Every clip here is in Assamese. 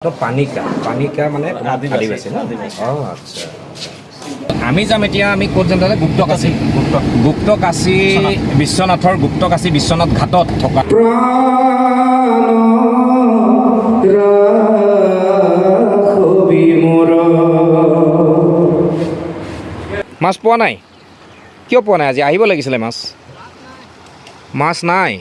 তো পানিকা মানে আদিবাসী না আচ্ছা আমি যাম এতিয়া আমি ক'ত যাম তাতে গুপ্তকাশী বিশ্বনাথৰ গুপ্তকাশী বিশ্বনাথ ঘাটত থকা মাছ পোৱা নাই কিয় পোৱা নাই আজি আহিব লাগিছিলে মাছ নাই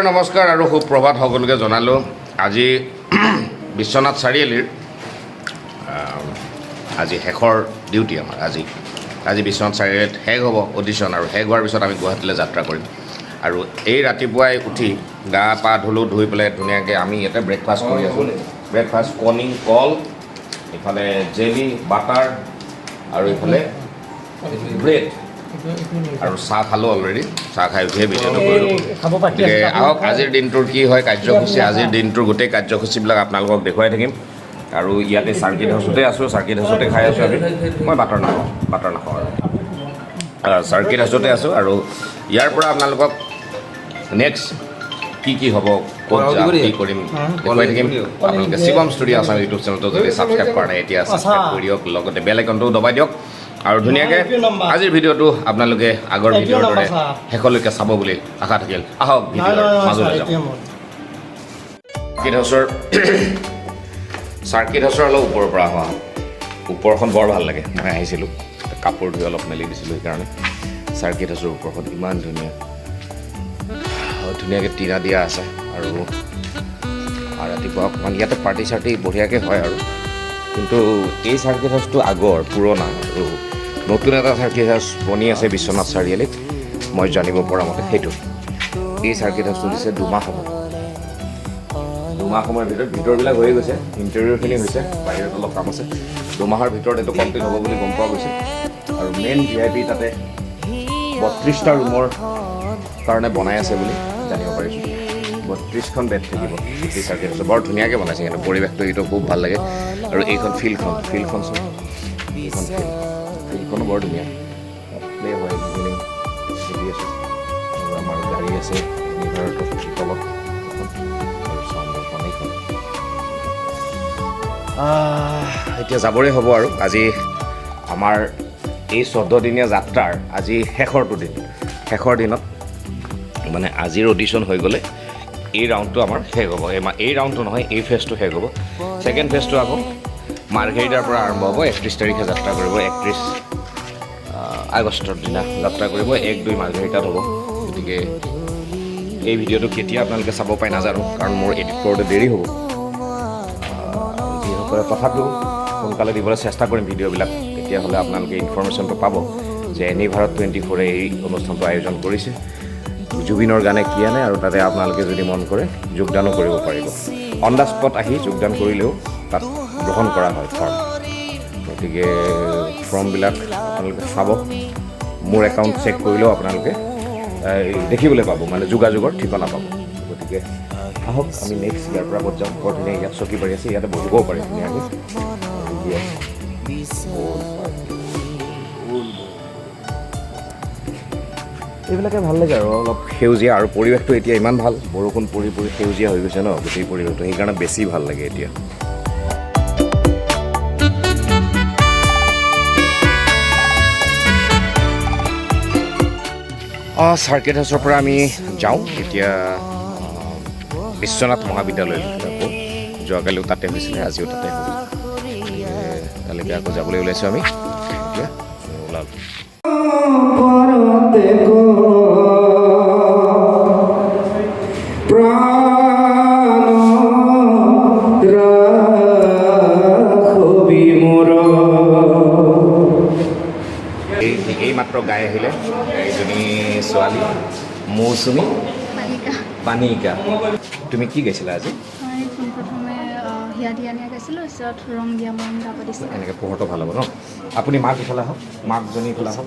নমস্কাৰ আৰু সুপ্ৰভাত সকলোকে জনালোঁ আজি বিশ্বনাথ চাৰিআলিৰ আজি শেষৰ ডিউটি আমাৰ আজি বিশ্বনাথ চাৰিআলিত শেষ হ'ব অডিশ্যন আৰু শেষ হোৱাৰ পিছত আমি গুৱাহাটীলৈ যাত্ৰা কৰিম আৰু এই ৰাতিপুৱাই উঠি গা পা ধুই পেলাই ধুনীয়াকৈ আমি ইয়াতে ব্ৰেকফাষ্ট কৰি আছোঁ ব্ৰেকফাষ্ট কণী কল ইফালে জেলি বাটাৰ আৰু ইফালে ব্ৰেড আৰু চাহ খালোঁ অলৰেডি চাহ খাই উঠিয়ে ভিডিঅ'টো কৰিলোঁ গতিকে আহক আজিৰ দিনটোৰ কি হয় কাৰ্যসূচী আজিৰ দিনটোৰ গোটেই কাৰ্যসূচীবিলাক আপোনালোকক দেখুৱাই থাকিম আৰু ইয়াতে চাৰ্কিট হাউচতে আছোঁ চাৰ্কিট হাউচতে খাই আছোঁ আমি মই বাটাৰ নাখাওঁ আৰু চাৰ্কিট হাউচতে আছোঁ আৰু ইয়াৰ পৰা আপোনালোকক নেক্সট কি হ'ব ক'ত যাম কি কৰিম দেখুৱাই থাকিম আপোনালোকে শিৱম ষ্টুডিঅ' আছাম ইউটিউব চেনেলটো যদি ছাবস্ক্ৰাইব কৰা নাই এতিয়া ছাবস্ক্ৰাইব কৰি দিয়ক লগতে বেল আইকনটোও দবাই দিয়ক আৰু ধুনীয়াকৈ আজিৰ ভিডিঅ'টো আপোনালোকে আগৰ ভিডিঅ'ৰ দৰে শেষলৈকে চাব বুলি আশা থাকিল আহক ভিডিঅ'ৰ মাজলৈ যাওঁ চাৰ্কিট হাউচৰ অলপ ওপৰৰ পৰা অহা ওপৰখন বৰ ভাল লাগে মই আহিছিলোঁ কাপোৰ ধুই অলপ মেলি দিছিলোঁ সেইকাৰণে চাৰ্কিট হাউচৰ ওপৰখন ইমান ধুনীয়াকৈ টিনা দিয়া আছে আৰু ৰাতিপুৱা অকণমান ইয়াতে পাৰ্টি চাৰ্টি বঢ়িয়াকৈ হয় আৰু কিন্তু এই চাৰ্কিট হাউচটো আগৰ পুৰণা আৰু নতুন এটা চাৰ্কিট হাউচ বনি আছে বিশ্বনাথ চাৰিআলিত মই জানিব পৰা মতে সেইটো এই চাৰ্কিট হাউচটো দিছে দুমাহ সময়ৰ ভিতৰবিলাক হৈ গৈছে ইণ্টেৰিয়ৰখিনি হৈছে বাহিৰত অলপ কাম আছে দুমাহৰ ভিতৰত এইটো কমপ্লিট হ'ব বুলি গম পোৱা গৈছে আৰু মেইন VIP তাতে 32টা ৰুমৰ কাৰণে বনাই আছে বুলি জানিব পাৰিছোঁ 32খন বেড থাকিব এই চাৰ্কিট হাউচত বৰ ধুনীয়াকৈ বনাইছে কিন্তু পৰিৱেশটো এইটো খুব ভাল লাগে আৰু এইখন ফিল্ডখন ফিল্ডখনো বৰ ধুনীয়া প্লে হয় ইভিনিং খেলি আছোঁ আৰু আমাৰ গাড়ী আছে NeBharat24 তলত আৰু চাউণ্ডখন এইখন এতিয়া যাবৰে হ'ব আৰু আজি আমাৰ এই 14 দিনীয়া যাত্ৰাৰ আজি শেষৰ দিনত মানে আজিৰ অডিশ্যন হৈ গ'লে এই ৰাউণ্ডটো আমাৰ শেষ হ'ব এই ৰাউণ্ডটো নহয় এই ফেজটো শেষ হ'ব ছেকেণ্ড ফেজটো আকৌ মাৰ্ঘেৰিটাৰ পৰা আৰম্ভ হ'ব 31 তাৰিখে যাত্ৰা কৰিব 31 আগষ্টৰ দিনা যাত্ৰা কৰিব 1-2 মাৰ্ঘেৰিটাত হ'ব গতিকে এই ভিডিঅ'টো কেতিয়া আপোনালোকে চাব পাই নাজানো কাৰণ মোৰ এডিট কৰোঁতে দেৰি হ'ব যিসকলে তথাপিও সোনকালে দিবলৈ চেষ্টা কৰিম ভিডিঅ'বিলাক তেতিয়াহ'লে আপোনালোকে ইনফৰমেশ্যনটো পাব যে NeBharat24 এই অনুষ্ঠানটো আয়োজন কৰিছে জুবিনৰ গানে কি আনে আৰু তাতে আপোনালোকে যদি মন কৰে যোগদানো কৰিব পাৰিব অন দ্য স্পট আহি যোগদান কৰিলেও তাত গ্ৰহণ কৰা হয় ফৰ্ম গতিকে ফৰ্মবিলাক আপোনালোকে চাব মোৰ একাউণ্ট চেক কৰিলেও আপোনালোকে দেখিবলৈ পাব মানে যোগাযোগৰ ঠিকনা পাব গতিকে আহক আমি নেক্সট ইয়াৰ পৰা ক'ত যাম বৰ ধুনীয়া ইয়াত চকী পাৰি আছে ইয়াতে বহিবও পাৰে ধুনীয়াকৈ এইবিলাকে ভাল লাগে আৰু অলপ সেউজীয়া আৰু পৰিৱেশটো এতিয়া ইমান ভাল বৰষুণ পৰি সেউজীয়া হৈ গৈছে ন গোটেই পৰিৱেশটো সেইকাৰণে বেছি ভাল লাগে এতিয়া চাৰ্কিট হাউচৰ পৰা আমি যাওঁ এতিয়া বিশ্বনাথ মহাবিদ্যালয়লৈ আকৌ যোৱাকালিও তাতে হৈছিলে আজিও তাতে হ'ব কালিকৈ আকৌ যাবলৈ ওলাইছোঁ আমি এতিয়া ওলালোঁ এই মাত্ৰ গাই আহিলে এইজনী ছোৱালী মৌচুমী পানিকা তুমি কি গাইছিলা আজি এনেকৈ পোহৰটো ভাল হ'ব ন আপুনি মাক ইফালে আহক মাকজনী ইফালে আহক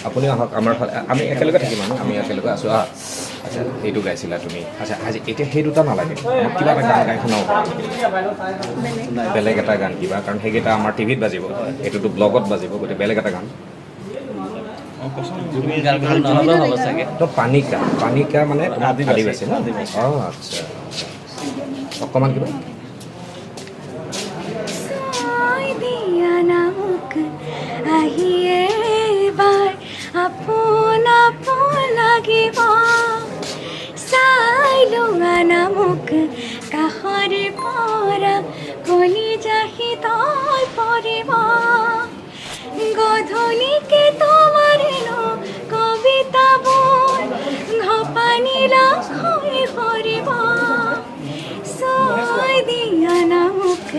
আপুনি আহক আমাৰ ফালে আমি একেলগে থাকিম আমি একেলগে আছোঁ আচ্ছা এইটো গাইছিলা তুমি আচ্ছা আজি এতিয়া সেই দুটা নালাগে কিবা এটা গান গাই শুনাব বেলেগ এটা গান কিবা কাৰণ সেইকেইটা আমাৰ টিভিত বাজিব এইটোতো ব্লগত বাজিব গতিকে বেলেগ এটা গান তো পানিকা মানে আদিবাসী ন অঁ আচ্ছা অকণমান কিবা নামক কাষৰে পৰা কলিজাহি তই পৰিব গধূলিকে তোমাৰ কবিতাবোৰ ঘপানীলা হৈ সৰিব ছয় দিয়া নামক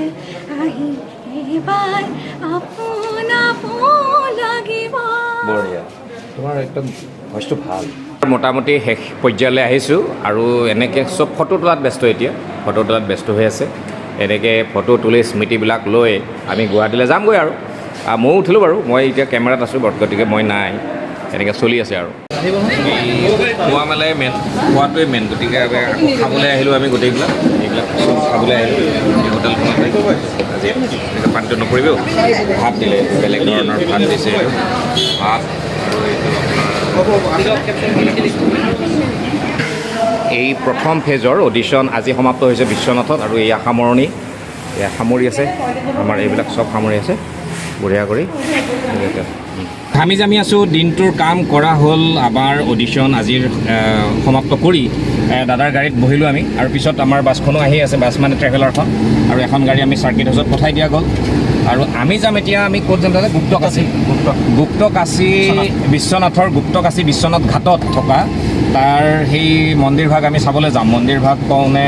আহি এবাৰ আপোনাপ লাগিব বঢ়িয়া তোমাৰ একদম ভইচটো ভাল মোটামুটি শেষ পৰ্যায়লৈ আহিছোঁ আৰু এনেকৈ চব ফটো তোলাত ব্যস্ত এতিয়া ফটো তোলাত ব্যস্ত হৈ আছে এনেকৈ ফটো তুলি স্মৃতিবিলাক লৈ আমি গুৱাহাটীলৈ যামগৈ আৰু ময়ো উঠিলোঁ বাৰু মই এতিয়া কেমেৰাত আছোঁ গতিকে মই নাই এনেকৈ চলি আছে আৰু খোৱা মেলাই মেইন খোৱাটোৱে মেইন গতিকে খাবলৈ আহিলোঁ আমি গোটেইবিলাক এইবিলাক চব খাবলৈ আহিলোঁ হোটেলখনতে আজি এনেকৈ পানীটো নপৰিবও ভাত দিলে বেলেগ ধৰণৰ ভাত দিছে ভাত আৰু এই প্ৰথম ফেজৰ অডিশ্যন আজি সমাপ্ত হৈছে বিশ্বনাথত আৰু এয়া সামৰণি এয়া সামৰি আছে আমাৰ এইবিলাক চব সামৰি আছে বঢ়িয়া কৰি আমি যে আমি আছোঁ দিনটোৰ কাম কৰা হ'ল আমাৰ অডিশ্যন আজিৰ সমাপ্ত কৰি দাদাৰ গাড়ীত বহিলোঁ আমি আৰু পিছত আমাৰ বাছখনো আহি আছে বাছ মানে ট্ৰেভেলাৰখন আৰু এখন গাড়ী আমি চাৰ্কিট হাউচত পঠাই দিয়া গ'ল আৰু আমি যাম এতিয়া আমি ক'ত যাম দাদা গুপ্তকাশী বিশ্বনাথৰ গুপ্তকাশী বিশ্বনাথ ঘাটত থকা তাৰ সেই মন্দিৰ ভাগ আমি চাবলৈ যাম মন্দিৰ ভাগ কওঁ নে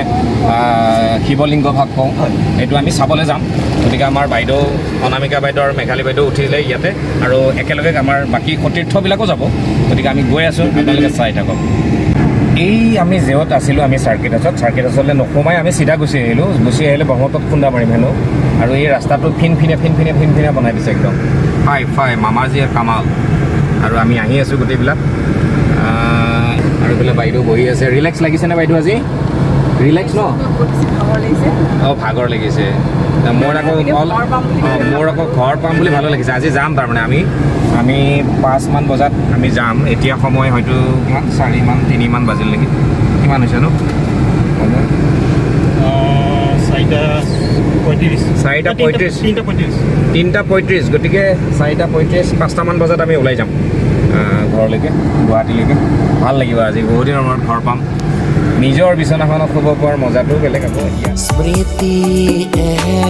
শিৱলিংগ ভাগ কওঁ এইটো আমি চাবলৈ যাম গতিকে আমাৰ বাইদেউ অনামিকা বাইদেউ আৰু মেঘালী বাইদেউ উঠিলে ইয়াতে আৰু একেলগে আমাৰ বাকী সতীৰ্থবিলাকো যাব গতিকে আমি গৈ আছোঁ আপোনালোকে চাই থাকক এই আমি জেৱত আছিলোঁ আমি চাৰ্কিট হাউচলৈ নোসোমাই আমি চিধা গুচি আহিলে ব্ৰহ্মপুত্ৰত খুন্দা মাৰিম হেনো আৰু এই ৰাস্তাটো ফিনফিনীয়া বনাই দিছে একদম ফাই মামাজীয়ে কামাল আৰু আমি আহি আছোঁ গোটেইবিলাক আৰু এইফালে বাইদেউ বহি আছে ৰিলেক্স লাগিছেনে বাইদেউ আজি ৰিলেক্স ন অঁ ভাগৰ লাগিছে মোৰ আকৌ ঘৰ পাম বুলি ভালো লাগিছে আজি যাম তাৰমানে আমি 5 মান বজাত আমি যাম এতিয়া সময় হয়তো 4 মান 3 মান বাজিল নেকি কিমান হৈছে ন সময় 3:35 গতিকে 4:35 5টামান বজাত আমি ওলাই যাম ঘৰলৈকে গুৱাহাটীলৈকে ভাল লাগিব আজি বহুত দিনৰ মূৰত ঘৰ পাম নিজৰ বিচনাখনত শুব পোৱাৰ মজাটো বেলেগ আকৌ স্মৃতি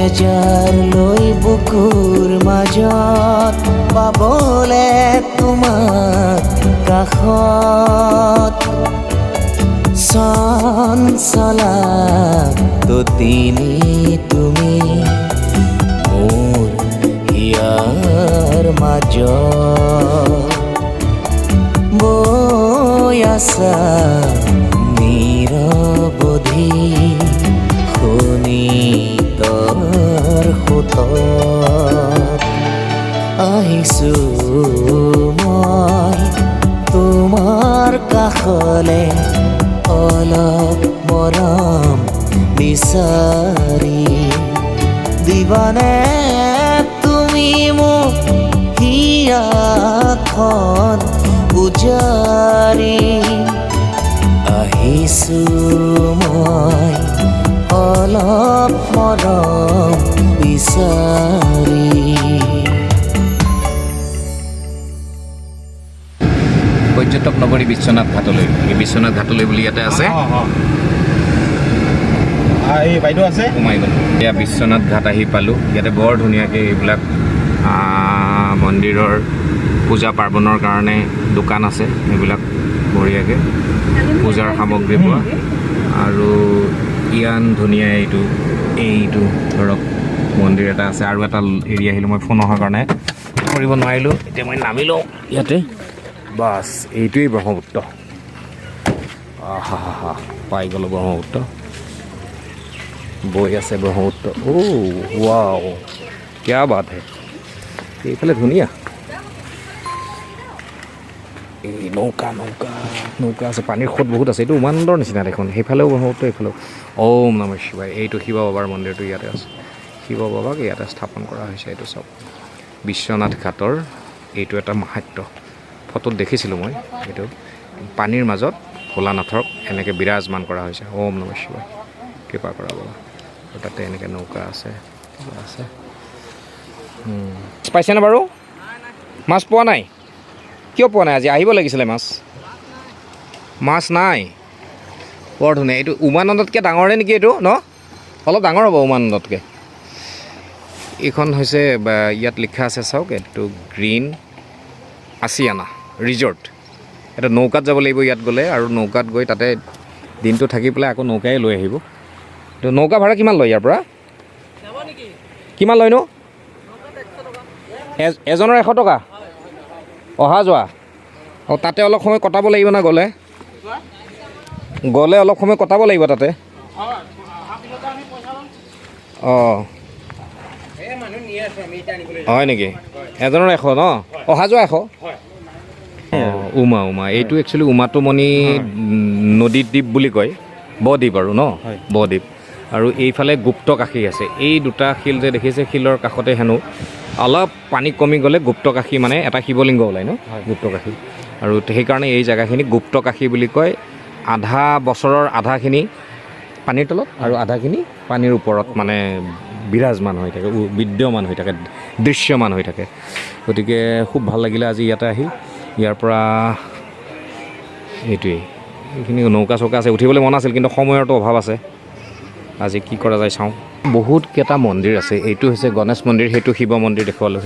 এজাৰ লৈ বুকুৰ মাজত পাবলে তোমাৰ কাষত চঞ্চলা তিনি তুমি মোৰ হিয়াৰ মাজত বৈ আছা নিৰৱধি শুনি তৰ সুত আহিছোঁ মই তোমাৰ কাষলে অলপ মৰম বিচাৰি দিবানে তুমি মোক হিয়াখন উজাৰি আহিছোঁ মই অলপ মৰম বিচাৰি পৰ্যটক নগৰী বিশ্বনাথ ঘাটলৈ বুলি ইয়াতে আছে বাইদেউ আছে সোমাই গ'ল এতিয়া বিশ্বনাথ ঘাট আহি পালোঁ ইয়াতে বৰ ধুনীয়াকৈ এইবিলাক মন্দিৰৰ পূজা পাৰ্বণৰ কাৰণে দোকান আছে এইবিলাক বঢ়িয়াকৈ পূজাৰ সামগ্ৰী পোৱা আৰু ইমান ধুনীয়া এইটো ধৰক মন্দিৰ এটা আছে আৰু এটা এৰি আহিলোঁ মই ফোন অহাৰ কাৰণে কৰিব নোৱাৰিলোঁ এতিয়া মই নামিলোঁ ইয়াতে বাছ এইটোৱেই ব্ৰহ্মপুত্ৰ হা পাই গ'লোঁ ব্ৰহ্মপুত্ৰ বৈ আছে ব্ৰহ্মপুত্ৰ ৱাও কিয়া বাত হে এইফালে ধুনীয়া এই নৌকা আছে পানীৰ সোঁত বহুত আছে এইটো উমানন্দৰ নিচিনা দেখোন সেইফালেও বহুতো এইফালেও ওম নমঃ শিৱায় এইটো শিৱ বাবাৰ মন্দিৰটো ইয়াতে আছে শিৱ বাবাক ইয়াতে স্থাপন কৰা হৈছে এইটো চব বিশ্বনাথ ঘাটৰ এইটো এটা মাহাত্য ফটোত দেখিছিলোঁ মই এইটো পানীৰ মাজত ভোলানাথক এনেকৈ বিৰাজমান কৰা হৈছে ওম নমঃ শিৱায় কৃপা কৰা বাবা আৰু তাতে এনেকৈ নৌকা আছে পাইছেনে বাৰু মাছ পোৱা নাই কিয় পোৱা নাই আজি আহিব লাগিছিলে মাছ নাই বৰ ধুনীয়া এইটো উমানন্দতকৈ ডাঙৰে নেকি এইটো ন অলপ ডাঙৰ হ'ব উমানন্দতকৈ এইখন হৈছে ইয়াত লিখা আছে চাওক এইটো গ্ৰীণ আছিয়ানা ৰিজৰ্ট এটা নৌকাত যাব লাগিব ইয়াত গ'লে আৰু নৌকাত গৈ তাতে দিনটো থাকি পেলাই আকৌ নৌকাই লৈ আহিব তো নৌকা ভাড়া কিমান লয় ইয়াৰ পৰা কিমান লয়নো এজনৰ 100 টকা অহা যোৱা আৰু তাতে অলপ সময় কটাব লাগিব না গ'লে অলপ সময় কটাব লাগিব তাতে অঁ হয় নেকি এজনৰ 100 ন অহা যোৱা 100 উমা এইটো একচুৱেলি উমাটোমণি নদী দ্বীপ বুলি কয় বদ্বীপ আৰু ন বদ্বীপ আৰু এইফালে গুপ্তকাশী আছে এই দুটা শিল যে দেখিছে শিলৰ কাষতে হেনো অলপ পানী কমি গ'লে গুপ্তকাশী মানে এটা শিৱলিংগ ওলায় ন গুপ্তকাশী আৰু সেইকাৰণে এই জেগাখিনি গুপ্তকাশী বুলি কয় আধা বছৰৰ আধাখিনি পানীৰ তলত আৰু আধাখিনি পানীৰ ওপৰত মানে বিৰাজমান হৈ থাকে বিদ্যমান হৈ থাকে দৃশ্যমান হৈ থাকে গতিকে খুব ভাল লাগিলে আজি ইয়াতে আহি ইয়াৰ পৰা এইটোৱেই এইখিনি নৌকা চৌকা আছে উঠিবলৈ মন আছিল কিন্তু সময়ৰতো অভাৱ আছে আজি কি কৰা যায় চাওঁ বহুতকেইটা মন্দিৰ আছে এইটো হৈছে গণেশ মন্দিৰ সেইটো শিৱ মন্দিৰ দেখুৱালোঁ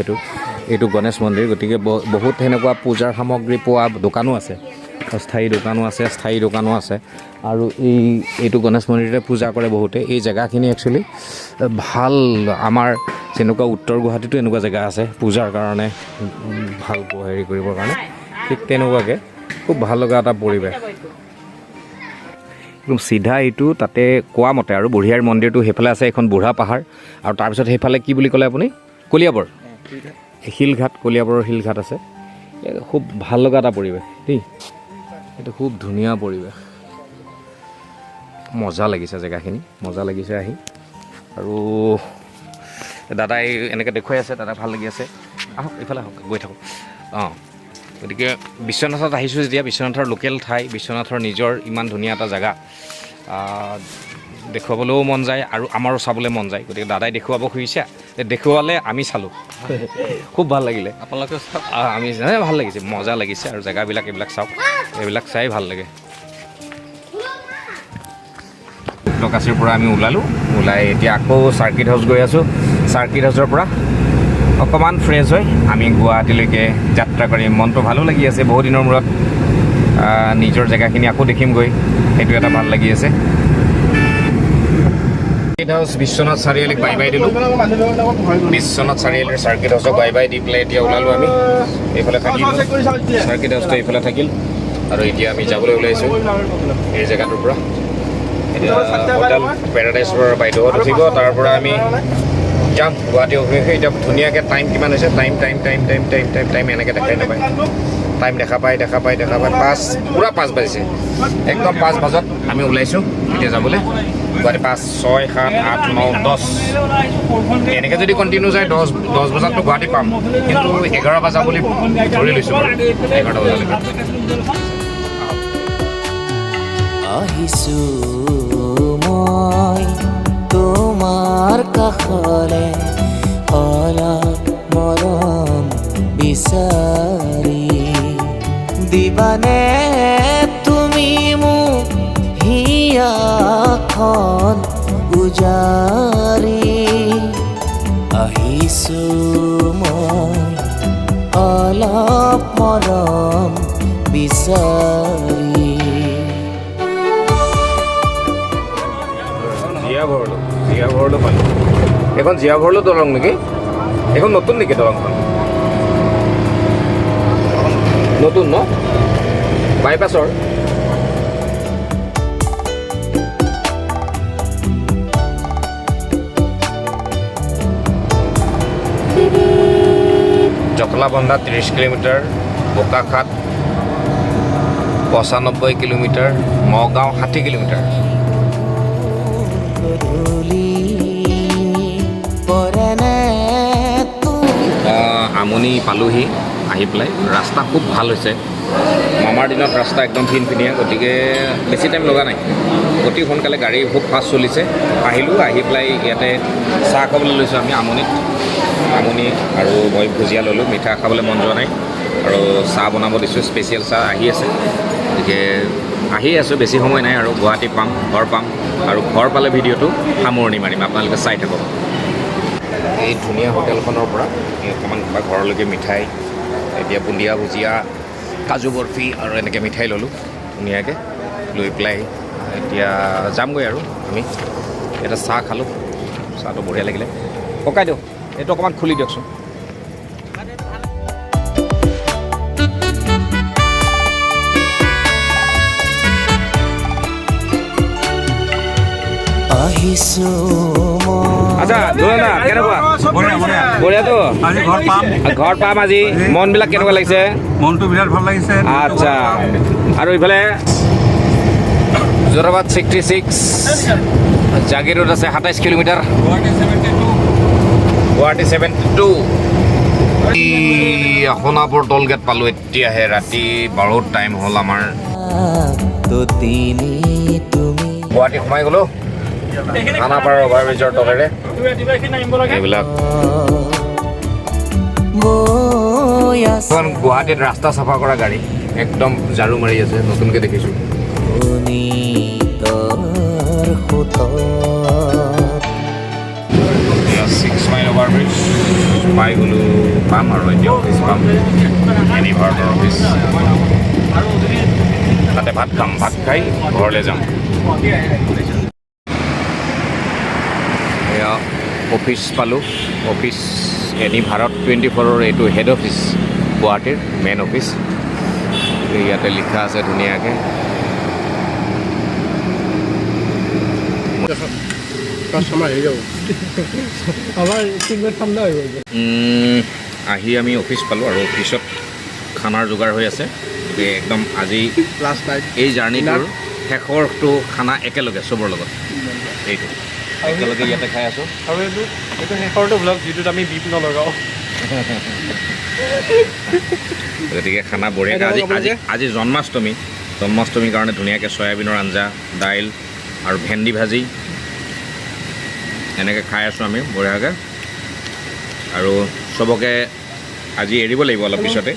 এইটো গণেশ মন্দিৰ গতিকে বহুত সেনেকুৱা পূজাৰ সামগ্ৰী পোৱা দোকানো আছে অস্থায়ী দোকানো আছে আৰু এইটো গণেশ মন্দিৰতে পূজা কৰে বহুতে এই জেগাখিনি একচুৱেলি ভাল আমাৰ যেনেকুৱা উত্তৰ গুৱাহাটীতো এনেকুৱা জেগা আছে পূজাৰ কাৰণে ভাল হেৰি কৰিবৰ কাৰণে ঠিক তেনেকুৱাকৈ খুব ভাল লগা এটা পৰিৱেশ একদম চিধা এইটো তাতে কোৱা মতে আৰু বুঢ়িয়াৰ মন্দিৰটো সেইফালে আছে এখন বুঢ়া পাহাৰ আৰু তাৰপিছত সেইফালে কি বুলি ক'লে আপুনি কলিয়াবৰ শিলঘাট কলিয়াবৰৰ শিলঘাট আছে খুব ভাল লগা এটা পৰিৱেশ দেই এইটো খুব ধুনীয়া পৰিৱেশ মজা লাগিছে জেগাখিনি মজা লাগিছে আহি আৰু দাদাই এনেকৈ দেখুৱাই আছে দাদা ভাল লাগি আছে আহক এইফালে আহক গৈ থাকোঁ অঁ গতিকে বিশ্বনাথত আহিছোঁ যেতিয়া বিশ্বনাথৰ লোকেল ঠাই বিশ্বনাথৰ নিজৰ ইমান ধুনীয়া এটা জেগা দেখুৱাবলৈও মন যায় আৰু আমাৰো চাবলৈ মন যায় গতিকে দাদাই দেখুৱাব খুজিছে দেখুৱালে আমি চালোঁ খুব ভাল লাগিলে আপোনালোকে আমি ভাল লাগিছে মজা লাগিছে আৰু জেগাবিলাক এইবিলাক চাওক এইবিলাক চাই ভাল লাগে গুপ্তকাশীৰ পৰা আমি ওলাই এতিয়া আকৌ চাৰ্কিট হাউচ গৈ আছোঁ চাৰ্কিট হাউচৰ পৰা অকণমান ফ্ৰেছ হৈ আমি গুৱাহাটীলৈকে যাত্ৰা কৰিম মনটো ভালো লাগি আছে বহু দিনৰ মূৰত নিজৰ জেগাখিনি আকৌ দেখিমগৈ সেইটো এটা ভাল লাগি আছে চাৰ্কিট হাউচ বিশ্বনাথ চাৰিআলিক বাই বাই দিলোঁ বিশ্বনাথ চাৰিআলিৰ চাৰ্কিট হাউচক বাই বাই দি পেলাই এতিয়া ওলালোঁ আমি এইফালে থাকিল চাৰ্কিট হাউচটো এইফালে থাকিল আৰু এতিয়া আমি যাবলৈ ওলাইছোঁ এই জেগাটোৰ পৰা এতিয়া হোটেল পেৰাডাইজৰ বাইদেউহঁত উঠিব তাৰ পৰা আমি যাম গুৱাহাটী অভিমুখে এতিয়া ধুনীয়াকৈ টাইম কিমান হৈছে টাইম এনেকৈ দেখাই নাপায় টাইম দেখা পায় পূৰা 5 বাজিছে একদম 5 বজাত আমি ওলাইছোঁ এতিয়া যাবলৈ গুৱাহাটী 5, 6, 7, 8, 9, 10 এনেকৈ যদি কণ্টিনিউ যায় 10 বজাততো গুৱাহাটী পাম কিন্তু 11 বজা বুলি ধৰি লৈছোঁ 11 বজালৈকে আহিছোঁ মই তোমাৰ কাষলে অলপ মৰম বিচাৰি দিবানে তুমি মোক হিয়াখন উজাৰি আহিছোঁ মই অলপ মৰম বিচাৰি জীয়া ভৰলো পালোঁ এইখন জীয়া ভৰলো দলং নেকি এইখন নতুন নেকি দলংখন নতুন ন বাইপাছৰ Jakhalabandha 30 kilometre Bokakhat 95 kilometre, Nagaon 60 kilometre. আমনি পালোহি আহি পেলাই। ৰাস্তা খুব ভাল হৈছে। মামাৰ দিনত ৰাস্তা একদম ফিনফিনীয়া, গতিকে বেছি টাইম লগা নাই, অতি সোনকালে গাড়ী খুব ফাষ্ট চলিছে। আহিলোঁ, আহি পেলাই ইয়াতে চাহ খাবলৈ লৈছোঁ আমি আমনিত। আমনি আৰু মই ভুজিয়া ল'লোঁ, মিঠা খাবলৈ মন যোৱা নাই আৰু চাহ বনাব দিছোঁ, স্পেচিয়েল চাহ আহি আছে। গতিকে আহি আছোঁ, বেছি সময় নাই আৰু গুৱাহাটী পাম, ঘৰ পাম আৰু ঘৰ পালে ভিডিঅ'টো সামৰণি মাৰিম, আপোনালোকে চাই থাকক। এই ধুনীয়া হোটেলখনৰ পৰা অকণমান কিবা ঘৰলৈকে মিঠাই, এতিয়া বুন্দিয়া ভুজিয়া, কাজু বৰফি আৰু এনেকৈ মিঠাই ল'লোঁ ধুনীয়াকৈ, লৈ পেলাই এতিয়া যামগৈ আৰু আমি। এটা চাহ খালোঁ, চাহটো বঢ়িয়া লাগিলে। ককাই দিয়ক, এইটো অকণমান খুলি দিয়কচোন। আচ্ছা দুলাদা কেনেকুৱা? বঢ়িয়াতো ঘৰ পাম আজি। মনবিলাক কেনেকুৱা লাগিছে? মনটো বিৰাট ভাল লাগিছে। আচ্ছা, আৰু ইফালে যোৰাবাদ 66, জাগিৰোড আছে 27 কিলোমিটাৰ, গুৱাহাটী 72। সোণাপুৰ টল গেট পালোঁ এতিয়াহে, ৰাতি 12 টাইম হ'ল আমাৰ। গুৱাহাটী সোমাই গ'লোঁ খানাপাৰাৰ অভাৰব্ৰিজৰ তলেৰে। এইবিলাক গুৱাহাটীত ৰাস্তা চাফা কৰা গাড়ী একদম ঝাৰু মাৰি আছে, নতুনকৈ দেখিছোঁ। 6 মাইল অভাৰব্ৰিজ পাই গ'লোঁ, পাম আৰু এতিয়া অফিচ পাম, NeBharat অফিচ। তাতে ভাত খাম, ভাত খাই ঘৰলৈ যাম। এয়া অফিচ পালোঁ, অফিচ NeBharat24 এইটো হেড অফিচ, গুৱাহাটীৰ মেইন অফিচ। ইয়াতে লিখা আছে ধুনীয়াকৈ। আহি আমি অফিচ পালোঁ আৰু অফিচত খানাৰ যোগাৰ হৈ আছে। একদম আজি লাষ্ট নাইট, এই জাৰ্ণিটোৰ শেষৰটো খানা একেলগে চবৰ লগত, এইটো একেলগে ইয়াতে খাই আছোঁ। আৰু এইটো শেষৰটো ব্লগ যিটোত আমি বিপ নলগাওঁ। গতিকে খানা বঢ়িয়াকৈ আজি জন্মাষ্টমীৰ কাৰণে ধুনীয়াকৈ চয়াবিনৰ আঞ্জা, দাইল আৰু ভেন্দি ভাজি এনেকৈ খাই আছোঁ আমি বঢ়িয়াকৈ। আৰু চবকে আজি এৰিব লাগিব অলপ পিছতে,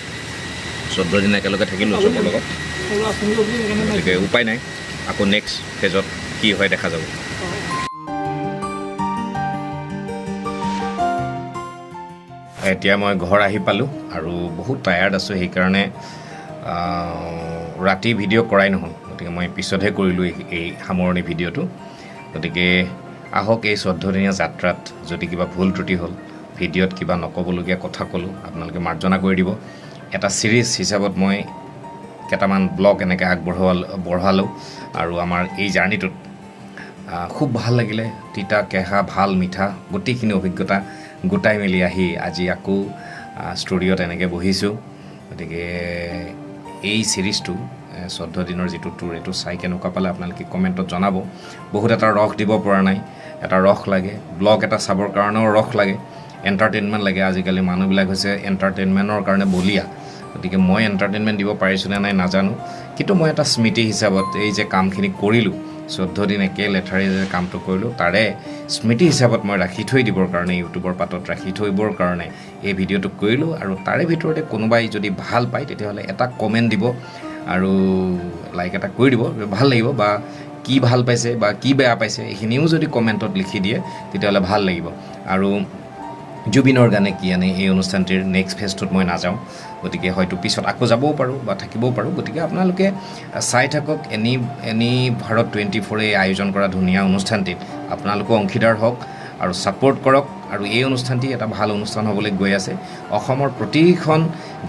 14 দিন একেলগে থাকিলোঁ চবৰ লগত। গতিকে উপায় নাই, আকৌ নেক্সট ফেজত কি হয় দেখা যাব। এতিয়া মই ঘৰ আহি পালোঁ আৰু বহুত টায়াৰ্ড আছোঁ, সেইকাৰণে ৰাতি ভিডিঅ' কৰাই নহ'ল। গতিকে মই পিছতহে কৰিলোঁ এই সামৰণি ভিডিঅ'টো। গতিকে আহক, এই 14 দিনীয়া যাত্ৰাত যদি কিবা ভুল ত্ৰুটি হ'ল, ভিডিঅ'ত কিবা নক'বলগীয়া কথা ক'লোঁ, আপোনালোকে মাৰ্জনা কৰি দিব। এটা ছিৰিজ হিচাপত মই কেইটামান ব্লগ এনেকৈ বঢ়ালোঁ আৰু আমাৰ এই জাৰ্ণিটোত খুব ভাল লাগিলে। তিতা কেঁহা ভাল মিঠা গোটেইখিনি অভিজ্ঞতা গোটাই মেলি আহি আজি আকৌ ষ্টুডিঅ'ত এনেকৈ বহিছোঁ। গতিকে এই ছিৰিজটো 14 দিনৰ যিটো টুৰ, এইটো চাই কেনেকুৱা পালে আপোনালোকে কমেণ্টত জনাব। বহুত এটা ৰস দিব পৰা নাই, এটা ৰস লাগে। ব্লগ এটা চাবৰ কাৰণেও ৰস লাগে, এণ্টাৰটেইনমেণ্ট লাগে। আজিকালি মানুহবিলাক হৈছে এণ্টাৰটেইনমেণ্টৰ কাৰণে বলিয়া। গতিকে মই এণ্টাৰটেইনমেণ্ট দিব পাৰিছোঁ নে নাই নাজানো, কিন্তু মই এটা স্মৃতি হিচাপত এই যে কামখিনি কৰিলোঁ, 14 দিন একে লেঠাৰি যে কামটো কৰিলোঁ, তাৰে স্মৃতি হিচাপত মই ৰাখি থৈ দিবৰ কাৰণে, ইউটিউবৰ পাতত ৰাখি থৈবৰ কাৰণে এই ভিডিঅ'টো কৰিলোঁ। আৰু তাৰে ভিতৰতে কোনোবাই যদি ভাল পায় তেতিয়াহ'লে এটা কমেণ্ট দিব আৰু লাইক এটা কৰি দিব, ভাল লাগিব। বা কি ভাল পাইছে বা কি বেয়া পাইছে এইখিনিও যদি কমেণ্টত লিখি দিয়ে তেতিয়াহ'লে ভাল লাগিব। আৰু জুবিনৰ গানে কি আনে এই অনুষ্ঠানটিৰ নেক্সট ফেজটোত মই নাযাওঁ, গতিকে হয়তো পিছত আকৌ যাবও পাৰোঁ বা থাকিবও পাৰোঁ। গতিকে আপোনালোকে চাই থাকক NeBharat24 আয়োজন কৰা ধুনীয়া অনুষ্ঠানটিত আপোনালোকো অংশীদাৰ হওক আৰু ছাপোৰ্ট কৰক। আৰু এই অনুষ্ঠানটি এটা ভাল অনুষ্ঠান হ'বলৈ গৈ আছে। অসমৰ প্ৰতিখন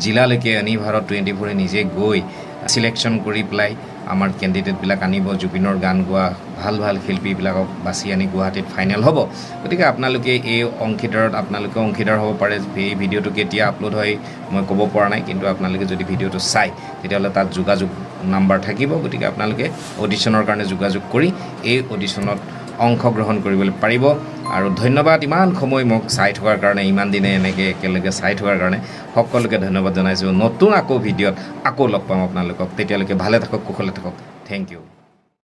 জিলালৈকে NeBharat24 নিজে গৈ চিলেকশ্যন কৰি পেলাই আমাৰ কেণ্ডিডেটবিলাক আনিব, জুবিনৰ গান গোৱা ভাল ভাল শিল্পীবিলাকক বাছি আনি গুৱাহাটীত ফাইনেল হ'ব। গতিকে আপোনালোকে এই আপোনালোকে অংশীদাৰ হ'ব পাৰে। এই ভিডিঅ'টো কেতিয়া আপলোড হয় মই ক'ব পৰা নাই, কিন্তু আপোনালোকে যদি ভিডিঅ'টো চাই তেতিয়াহ'লে তাত যোগাযোগ নাম্বাৰ থাকিব গতিকে আপোনালোকে অডিশ্যনৰ কাৰণে যোগাযোগ কৰি এই অডিশ্যনত অংশগ্ৰহণ কৰিবলৈ পাৰিব আৰু ধন্যবাদ ইমান সময় মোক চাই থকাৰ কাৰণে ইমান দিনে এনেকৈ একেলগে চাই থকাৰ কাৰণে সকলোকে ধন্যবাদ জনাইছোঁ নতুন আকৌ ভিডিঅ'ত আকৌ লগ পাম আপোনালোকক তেতিয়ালৈকে ভালে থাকক কুশলে থাকক থেংক ইউ